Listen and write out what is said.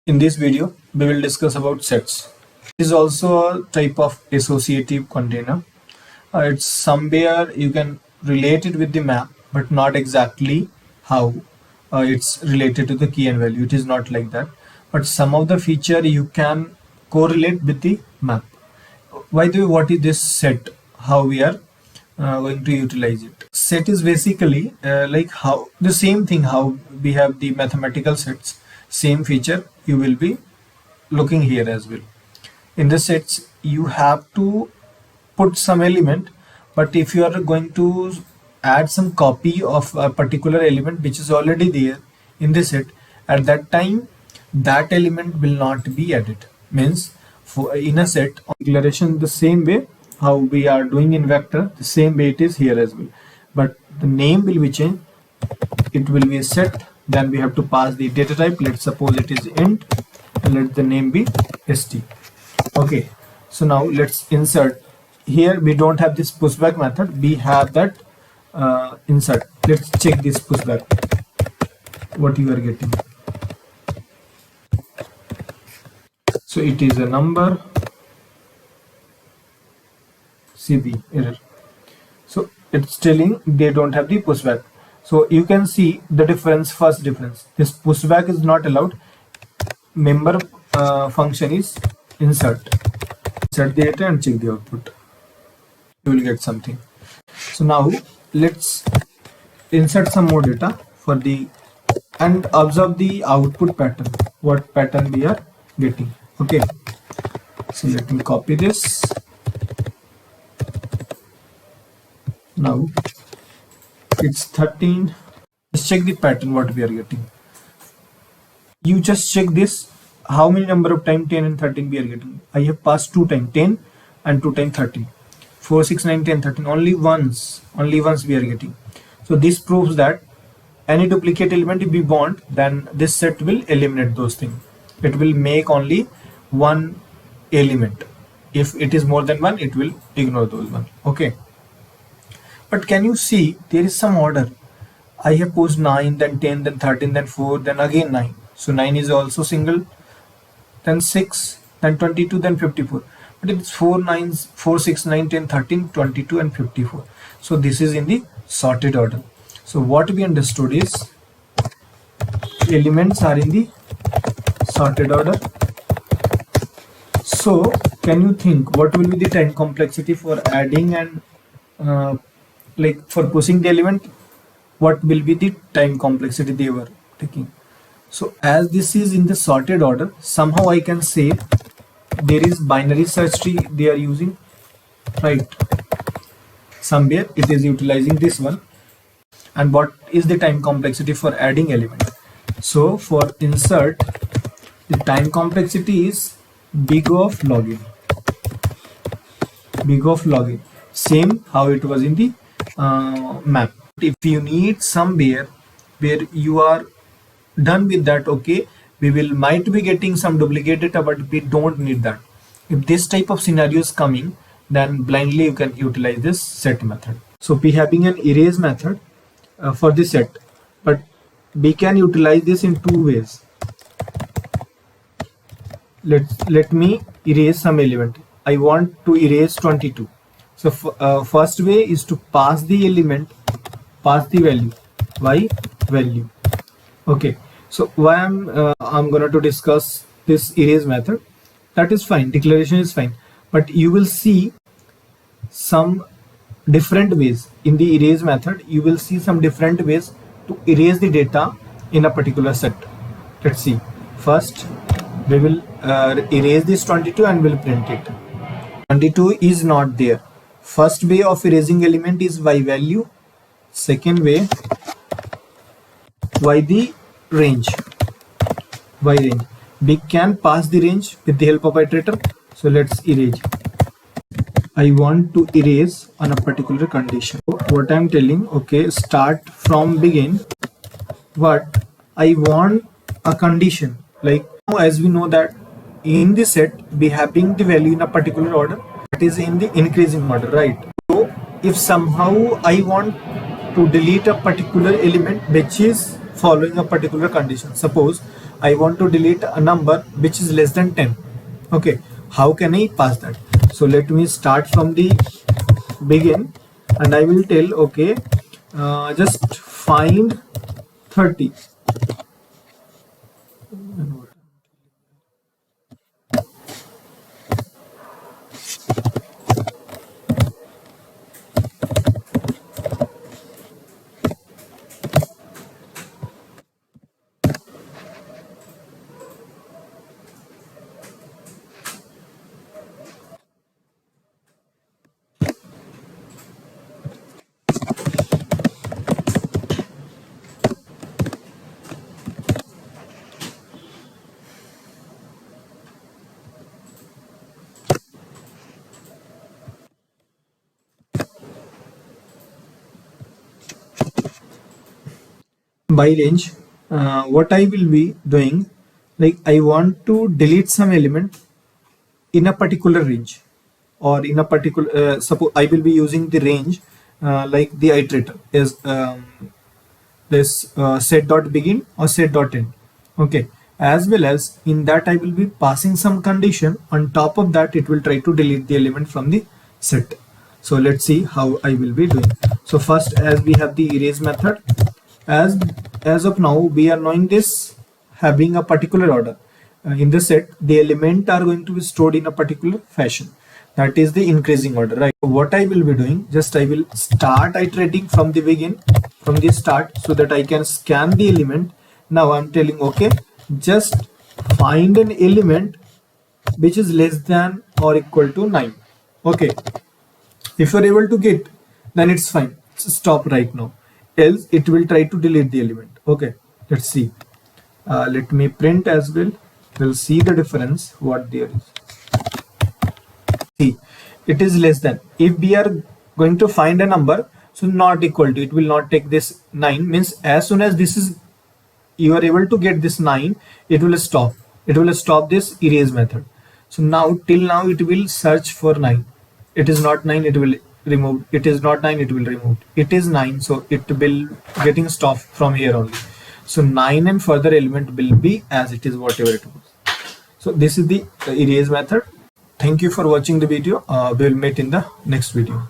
In this video, we will discuss about sets. It is also a type of associative container. It's somewhere you can relate it with the map, but not exactly how it's related to the key and value. It is not like that. But some of the feature you can correlate with the map. By the way, what is this set? How we are going to utilize it? Set is basically like how the same thing how we have the mathematical sets. Same feature you will be looking here as well. In the sets you have to put some element, but if you are going to add some copy of a particular element which is already there in the set, at that time that element will not be added. Means for in a set declaration the same way how we are doing in vector, the same way it is here as well, but the name will be changed. It will be a set, then we have to pass the data type. Let's suppose it is int and let the name be st. Okay, so now let's insert. Here we don't have this pushback method, we have that insert. Let's check this pushback, what you are getting. So it is a number CB error, so it's telling they don't have the pushback. So you can see the difference. First difference, this pushback is not allowed. Member function is insert the data and check the output, you will get something. So now let's insert some more data for the and observe the output pattern, what pattern we are getting. Okay, so let me copy this. Now it's 13. Let's check the pattern what we are getting. You just check this, how many number of time 10 and 13 we are getting. I have passed 2 times 10 and 2 times 13. 4, 6, 9, 10, 13. Only once we are getting. So this proves that any duplicate element if we want, then this set will eliminate those things. It will make only one element. If it is more than one, it will ignore those one. Okay. But can you see there is some order? I have posed 9, then 10, then 13, then 4, then again 9. So 9 is also single, then 6, then 22, then 54. But it's 4 9s, 4, 6, 9, 10, 13, 22 and 54. So this is in the sorted order. So what we understood is elements are in the sorted order. So can you think what will be the time complexity for adding and like for pushing the element, what will be the time complexity they were taking? So as this is in the sorted order, somehow I can say there is binary search tree they are using, right? Somewhere it is utilizing this one. And what is the time complexity for adding element? So for insert, the time complexity is big of login. Same how it was in the map. If you need somewhere where you are done with that, okay, we might be getting some duplicate data, but we don't need that. If this type of scenario is coming, then blindly you can utilize this set method. So we having an erase method for the set, but we can utilize this in two ways. Let me erase some element. I want to erase 22. So first way is to pass the element, pass the value. Why? Value. Okay. So why I'm going to discuss this erase method. That is fine. Declaration is fine. But you will see some different ways in the erase method. You will see some different ways to erase the data in a particular set. Let's see. First, we will erase this 22 and we'll print it. 22 is not there. First way of erasing element is by value. Second way, by the range. By range. We can pass the range with the help of iterator. So let's erase. I want to erase on a particular condition. What I'm telling, okay, start from begin. But I want a condition. Like as we know that in the set we having the value in a particular order, that is in the increasing order, right? So if somehow I want to delete a particular element which is following a particular condition. Suppose I want to delete a number which is less than 10. Okay, how can I pass that? So let me start from the begin, and I will tell, okay, just find 30. By range, what I will be doing, like I want to delete some element in a particular range, or in a particular suppose I will be using the range, like the iterator is this set dot begin or set dot end. Okay, as well as in that I will be passing some condition. On top of that, it will try to delete the element from the set. So let's see how I will be doing. So first, as we have the erase method, as of now we are knowing this having a particular order. In the set, the element are going to be stored in a particular fashion, that is the increasing order, right? So what I will be doing, just I will start iterating from the begin, from the start, so that I can scan the element. Now I'm telling, okay, just find an element which is less than or equal to 9. Okay, if you're able to get, then it's fine, stop right now, else it will try to delete the element. Okay, let's see. Let me print as well. We'll see the difference what there is. See, it is less than. If we are going to find a number, so not equal to, it will not take this 9. Means as soon as this is, you are able to get this 9, it will stop. It will stop this erase method. So now till now it will search for 9. It is not 9, it will remove. It is not 9, it will remove. It is 9, so it will getting stopped from here only. So 9 and further element will be as it is, whatever it was. So this is the erase method. Thank you for watching the video. We'll meet in the next video.